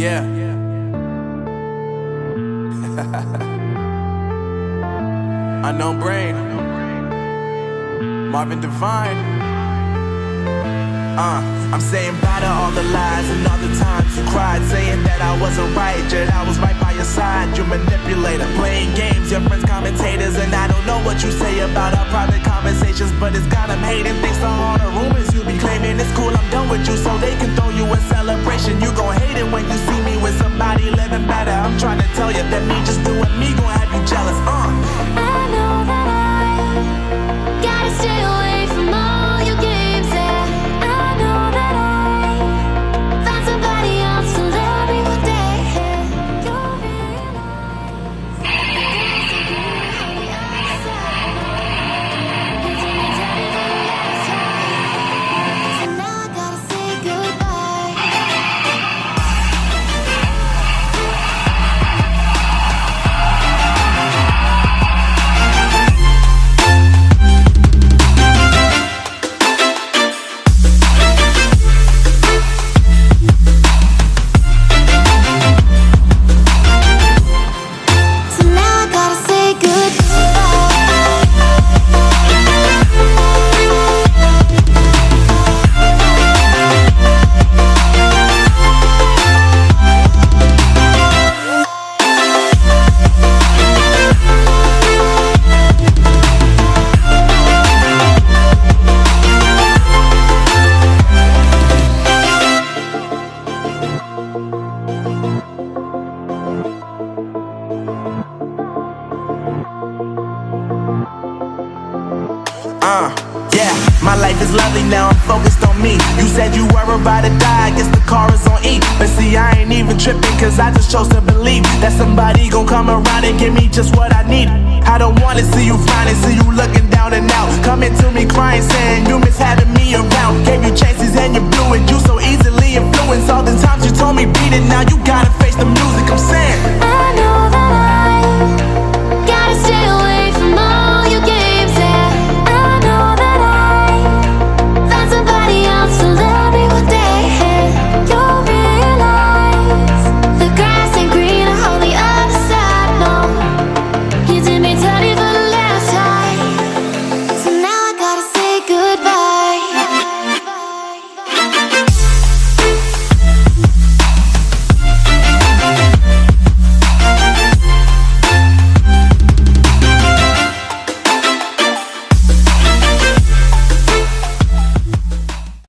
Yeah. Unknown Brain, Marvin Devine. I'm saying bye to all the lies and all the times you cried, saying that I wasn't right, yet I was right by your side. You manipulator, playing games, your friends commentators, and I don't know what you say about our private conversations, but it's got them hating. Thanks to all the rumors you be claiming. It's cool, I'm done with you, so they can throw you a celebration. You gon' hate it when you see me with somebody living better. I'm trying to tell you that me just doing me gon' have you jealous. I know that I gotta stay away from all your games, yeah. I know that I found somebody else to love me one day, yeah. You'll realize there's a good on the other side. It's in the tell me for the last time. So now I gotta say goodbye. So now I gotta say Yeah, my life is lovely now, I'm focused on me. You said you were about to die, I guess the car is on E. But see, I ain't even tripping, cause I just chose to believe that somebody gon' come around and give me just what I need. I don't wanna see you frowning, see you looking down and out, coming to me crying, saying you miss having me around. Gave you chances and you blew it, you so easily influenced. All the times you told me beat it, now you gotta